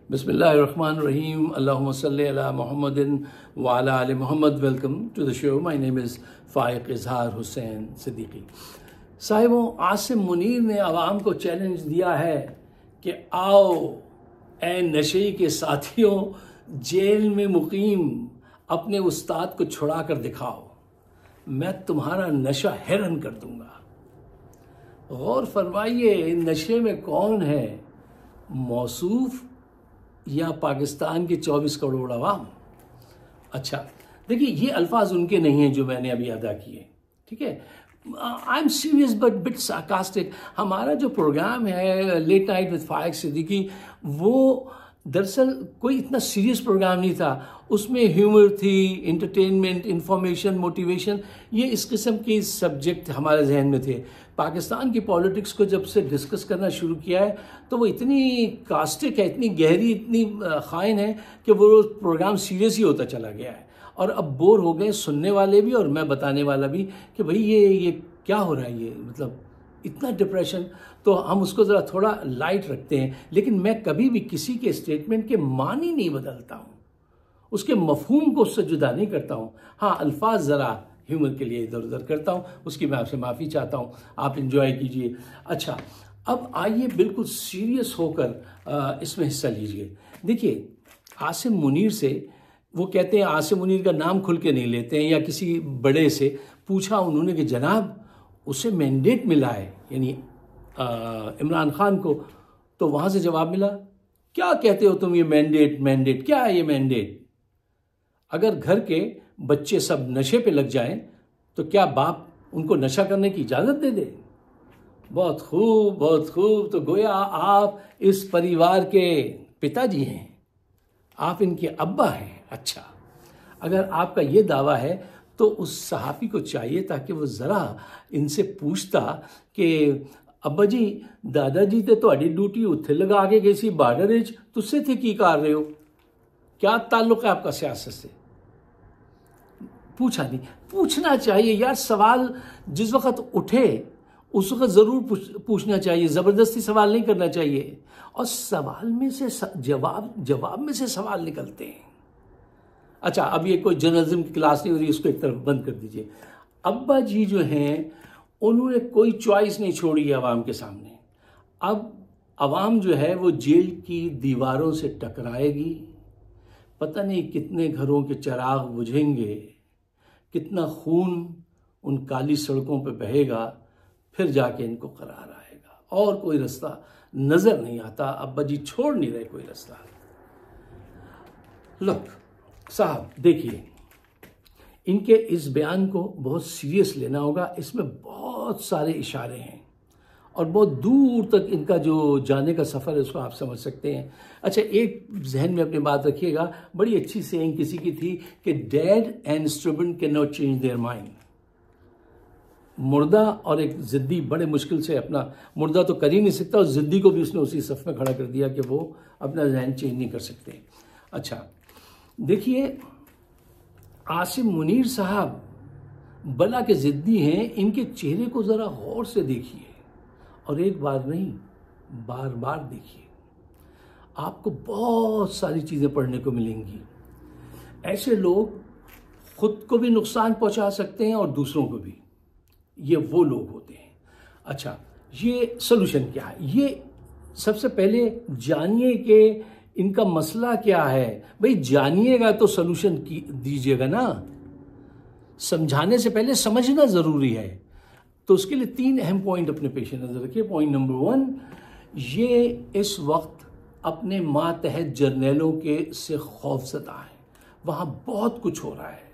Bismillahirrahmanirrahim. Allahumma salli ala Muhammadin wa ala ali Muhammad. Welcome to the show. My name is Faiq Izhar Hussain Siddiqui. साहिबों, Asim Munir ने आवाम को challenge दिया है कि आओ ए नशे के साथियों, जेल में मुकीम अपने उस्ताद को छुड़ा कर दिखाओ, मैं तुम्हारा नशा हैरन कर दूंगा। गौर फरमाइए, नशे में कौन है, मौसूफ या पाकिस्तान के 24 करोड़ अवाम? अच्छा देखिए, ये अल्फाज उनके नहीं हैं जो मैंने अभी अदा किए, ठीक है। I am serious but bit sarcastic. हमारा जो प्रोग्राम है लेट नाइट विद फाइक सिद्दीकी, वो दरअसल कोई इतना सीरियस प्रोग्राम नहीं था। उसमें ह्यूमर थी, इंटरटेनमेंट, इंफॉर्मेशन, मोटिवेशन, ये इस किस्म के सब्जेक्ट हमारे जहन में थे। पाकिस्तान की पॉलिटिक्स को जब से डिस्कस करना शुरू किया है तो वो इतनी कास्टिक है, इतनी गहरी, इतनी खाइन है कि वो प्रोग्राम सीरियस ही होता चला गया है। और अब बोर हो गए सुनने वाले भी और मैं बताने वाला भी कि भाई ये क्या हो रहा है, ये मतलब इतना डिप्रेशन। तो हम उसको ज़रा थोड़ा लाइट रखते हैं, लेकिन मैं कभी भी किसी के स्टेटमेंट के मानी नहीं बदलता हूँ, उसके मफहूम को उससे जुदा नहीं करता हूँ। हाँ, अल्फाज ज़रा ह्यूमर के लिए इधर उधर करता हूँ, उसकी मैं आपसे माफ़ी चाहता हूँ, आप इंजॉय कीजिए। अच्छा, अब आइए बिल्कुल सीरियस होकर इसमें हिस्सा लीजिए। देखिए, आसिम मुनीर से वो कहते हैं, आसिम मुनीर का नाम खुल के नहीं लेते हैं, या किसी बड़े से पूछा उन्होंने कि जनाब उसे मैंडेट मिला है, यानी इमरान खान को, तो वहाँ से जवाब मिला, क्या कहते हो तुम, ये मैंडेट क्या है ये मैंडेट? अगर घर के बच्चे सब नशे पे लग जाएं तो क्या बाप उनको नशा करने की इजाज़त दे दे? बहुत खूब, बहुत खूब। तो गोया आप इस परिवार के पिताजी हैं, आप इनके अब्बा हैं। अच्छा, अगर आपका ये दावा है तो उस सहाफ़ी को चाहिए ताकि वो ज़रा इनसे पूछता कि अब्बा जी, दादाजी तो ਤੁਹਾਡੀ ड्यूटी उत्थे लगा के गई सी बार्डर विच, तुसे थे की कर रहे हो? क्या ताल्लुक है आपका सियासत से? पूछा नहीं, पूछना चाहिए यार। सवाल जिस वक्त उठे उस वक्त ज़रूर पूछना चाहिए, ज़बरदस्ती सवाल नहीं करना चाहिए। और सवाल में से जवाब में से सवाल निकलते हैं। अच्छा, अब ये कोई जर्नलिज्म की क्लास नहीं हो रही, इसको एक तरफ बंद कर दीजिए। अब्बा जी जो हैं, उन्होंने कोई चॉइस नहीं छोड़ी आवाम के सामने। अब आवाम जो है वो जेल की दीवारों से टकराएगी, पता नहीं कितने घरों के चिराग बुझेंगे, कितना खून उन काली सड़कों पे बहेगा, फिर जाके इनको करार आएगा। और कोई रास्ता नज़र नहीं आता, अब्बा जी छोड़ नहीं रहे कोई रास्ता। लुक साहब, देखिए, इनके इस बयान को बहुत सीरियस लेना होगा। इसमें बहुत सारे इशारे हैं और बहुत दूर तक इनका जो जाने का सफ़र है उसको आप समझ सकते हैं। अच्छा, एक जहन में अपनी बात रखिएगा, बड़ी अच्छी सेइंग किसी की थी कि dead and instrument can not change their mind. मुर्दा और एक ज़िद्दी बड़े मुश्किल से, अपना मुर्दा तो कर ही नहीं सकता, और ज़िद्दी को भी उसने उसी सफ़ में खड़ा कर दिया कि वो अपना जहन चेंज नहीं कर सकते। अच्छा देखिए, आसिम मुनीर साहब बला के ज़िद्दी हैं, इनके चेहरे को ज़रा गौर से देखिए, और एक बार नहीं बार बार देखिए, आपको बहुत सारी चीज़ें पढ़ने को मिलेंगी। ऐसे लोग खुद को भी नुकसान पहुंचा सकते हैं और दूसरों को भी, ये वो लोग होते हैं। अच्छा, ये सोल्यूशन क्या है? ये सबसे पहले जानिए कि इनका मसला क्या है। भाई जानिएगा तो सोल्यूशन दीजिएगा ना, समझाने से पहले समझना ज़रूरी है। तो उसके लिए 3 अहम पॉइंट अपने पेश नज़र रखिए। पॉइंट नंबर 1, ये इस वक्त अपने मातहत जर्नलों के से खौफज़दा है। वहाँ बहुत कुछ हो रहा है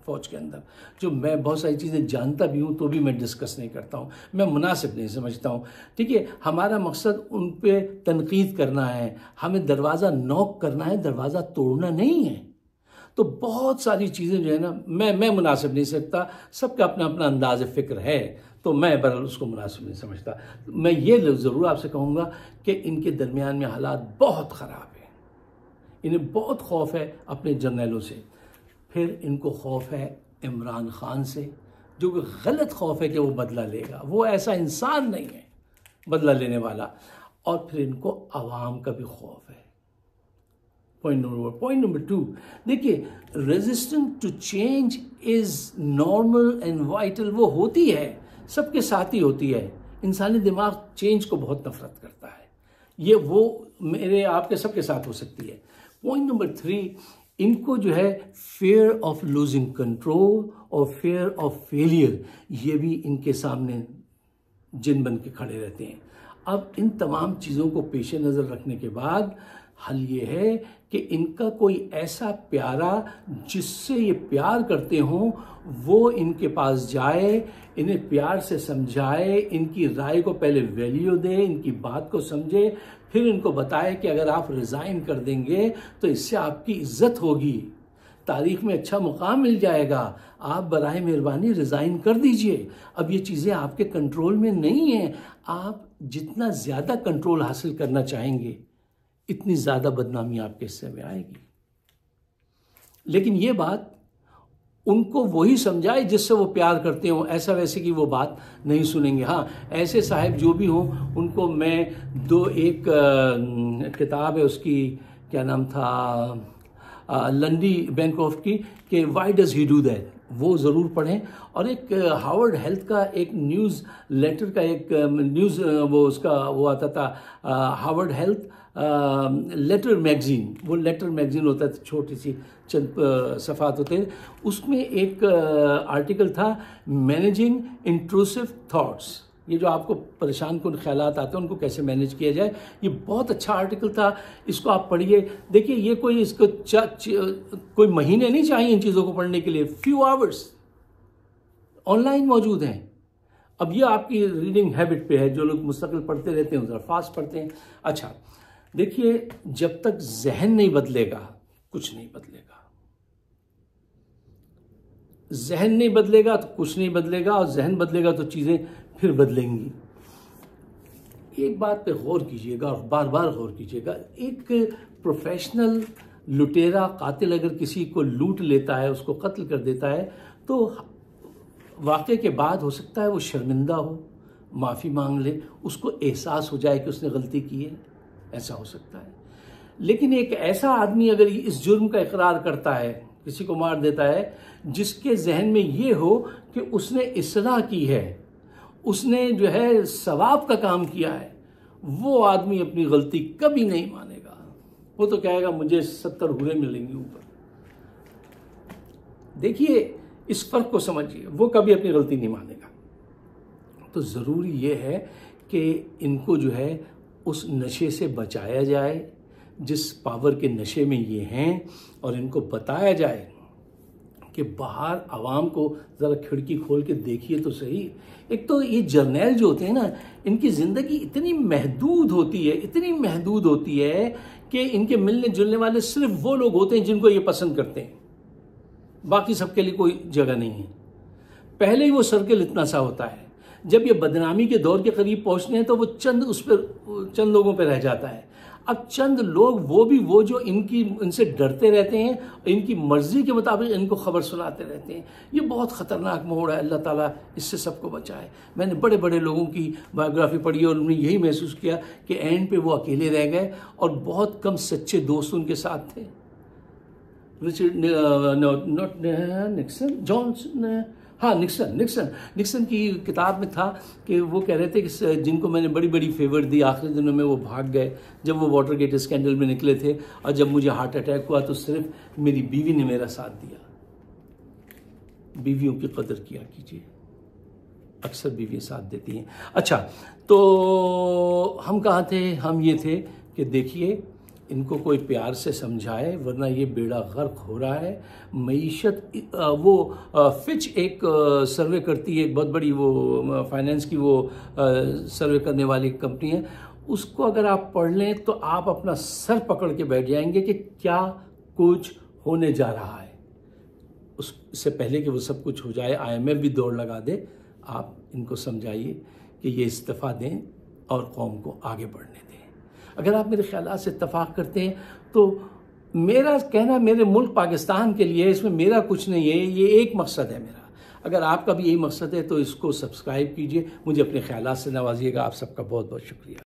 फ़ौज के अंदर, जो मैं बहुत सारी चीज़ें जानता भी हूँ तो भी मैं डिस्कस नहीं करता हूँ, मैं मुनासिब नहीं समझता हूँ। ठीक है, हमारा मकसद उन पे तनकीद करना है, हमें दरवाज़ा नॉक करना है, दरवाज़ा तोड़ना नहीं है। तो बहुत सारी चीज़ें जो है ना, मैं मुनासिब नहीं सकता, सबका अपना अपना अंदाज़ फ़िक्र है, तो मैं बहरहाल उसको मुनासिब नहीं समझता। मैं ये ज़रूर आपसे कहूँगा कि इनके दरमियान में हालात बहुत ख़राब हैं, इन्हें बहुत खौफ है अपने जर्नलों से, फिर इनको खौफ है इमरान खान से, जो कि गलत खौफ है कि वो बदला लेगा, वो ऐसा इंसान नहीं है बदला लेने वाला। और फिर इनको आवाम का भी खौफ है, पॉइंट नंबर 2, देखिए resistant to change is normal and vital. वो होती है, सबके साथ ही होती है। इंसानी दिमाग चेंज को बहुत नफरत करता है, ये वो मेरे आपके सबके साथ हो सकती है। पॉइंट नंबर 3, इनको जो है फेयर ऑफ लूजिंग कंट्रोल और फेयर ऑफ फेलियर, ये भी इनके सामने जिन बन के खड़े रहते हैं। अब इन तमाम चीज़ों को पेश नज़र रखने के बाद हल ये है कि इनका कोई ऐसा प्यारा जिससे ये प्यार करते हों वो इनके पास जाए, इन्हें प्यार से समझाए, इनकी राय को पहले वैल्यू दे, इनकी बात को समझे, फिर इनको बताए कि अगर आप रिज़ाइन कर देंगे तो इससे आपकी इज्जत होगी, तारीख में अच्छा मुकाम मिल जाएगा, आप बराए मेहरबानी रिज़ाइन कर दीजिए। अब ये चीज़ें आपके कंट्रोल में नहीं हैं, आप जितना ज़्यादा कंट्रोल हासिल करना चाहेंगे इतनी ज़्यादा बदनामी आपके हिस्से में आएगी। लेकिन ये बात उनको वही समझाए जिससे वो प्यार करते हो, ऐसा वैसे की वो बात नहीं सुनेंगे। हाँ, ऐसे साहब जो भी हों उनको मैं एक किताब है उसकी, क्या नाम था, लंडी बैंक्रॉफ्ट की, कि why does he do that, वो ज़रूर पढ़ें। और एक हार्वर्ड हेल्थ का एक न्यूज़ लेटर का एक न्यूज़ वो उसका वो आता था, हार्वर्ड हेल्थ लेटर मैगजीन, वो लेटर मैगजीन होता था, छोटी सी चंद सफ़ात होते हैं, उसमें एक आर्टिकल था मैनेजिंग इंट्रूसिव थॉट्स, ये जो आपको परेशान कुन ख्यालात आते हैं उनको कैसे मैनेज किया जाए। ये बहुत अच्छा आर्टिकल था, इसको आप पढ़िए। देखिए ये कोई इसको कोई महीने नहीं चाहिए इन चीज़ों को पढ़ने के लिए, फ्यू आवर्स ऑनलाइन मौजूद हैं। अब ये आपकी रीडिंग हैबिट पे है, जो लोग मुस्तकिल पढ़ते रहते हैं ज़रा फास्ट पढ़ते हैं। अच्छा देखिए, जब तक जहन नहीं बदलेगा कुछ नहीं बदलेगा, जहन नहीं बदलेगा तो कुछ नहीं बदलेगा, और जहन बदलेगा तो चीज़ें फिर बदलेंगी। एक बात पे गौर कीजिएगा और बार बार गौर कीजिएगा, एक प्रोफेशनल लुटेरा कातिल अगर किसी को लूट लेता है, उसको कत्ल कर देता है, तो वाक़े के बाद हो सकता है वो शर्मिंदा हो, माफ़ी मांग ले, उसको एहसास हो जाए कि उसने गलती की है, ऐसा हो सकता है। लेकिन एक ऐसा आदमी अगर इस जुर्म का इकरार करता है, किसी को मार देता है, जिसके जहन में ये हो कि उसने इस्लाह की है, उसने जो है सवाब का काम किया है, वो आदमी अपनी गलती कभी नहीं मानेगा। वो तो कहेगा मुझे 70 हुरे मिलेंगे ऊपर। देखिए इस फर्क को समझिए, वो कभी अपनी गलती नहीं मानेगा। तो ज़रूरी ये है कि इनको जो है उस नशे से बचाया जाए जिस पावर के नशे में ये हैं, और इनको बताया जाए कि बाहर आवाम को ज़रा खिड़की खोल के देखिए तो सही। एक तो ये जर्नैल जो होते हैं ना, इनकी ज़िंदगी इतनी महदूद होती है, इतनी महदूद होती है कि इनके मिलने जुलने वाले सिर्फ वो लोग होते हैं जिनको ये पसंद करते हैं, बाकी सबके लिए कोई जगह नहीं है। पहले ही वो सर्कल इतना सा होता है, जब ये बदनामी के दौर के करीब पहुंचते हैं तो वो चंद लोगों पर रह जाता है। अब चंद लोग, वो जो इनसे डरते रहते हैं, इनकी मर्जी के मुताबिक इनको खबर सुनाते रहते हैं। ये बहुत ख़तरनाक मोड़ है, अल्लाह ताला इससे सबको बचाए। मैंने बड़े बड़े लोगों की बायोग्राफी पढ़ी और उन्होंने यही महसूस किया कि एंड पे वो अकेले रह गए और बहुत कम सच्चे दोस्त उनके साथ थे। रिचर्ड निक्सन, जॉनसन, हाँ निक्सन की किताब में था कि वो कह रहे थे कि जिनको मैंने बड़ी बड़ी फेवर दी, आखिरी दिनों में वो भाग गए जब वो वाटरगेट स्कैंडल में निकले थे, और जब मुझे हार्ट अटैक हुआ तो सिर्फ मेरी बीवी ने मेरा साथ दिया। बीवियों की कदर किया कीजिए, अक्सर बीवियाँ साथ देती हैं। अच्छा, तो हम कहाँ थे? हम ये थे कि देखिए इनको कोई प्यार से समझाए, वरना ये बेड़ा गर्क हो रहा है। मईशत वो फिच एक सर्वे करती है, एक बहुत बड़ी वो फाइनेंस की वो सर्वे करने वाली कंपनी है, उसको अगर आप पढ़ लें तो आप अपना सर पकड़ के बैठ जाएंगे कि क्या कुछ होने जा रहा है। उससे पहले कि वो सब कुछ हो जाए, IMF भी दौड़ लगा दे, आप इनको समझाइए कि ये इस्तीफ़ा दें और कौम को आगे बढ़ने दें। अगर आप मेरे ख्यालात से इत्तफाक करते हैं तो मेरा कहना मेरे मुल्क पाकिस्तान के लिए, इसमें मेरा कुछ नहीं है, ये एक मकसद है मेरा। अगर आपका भी यही मकसद है तो इसको सब्सक्राइब कीजिए, मुझे अपने ख्यालात से नवाजिएगा। आप सबका बहुत बहुत शुक्रिया।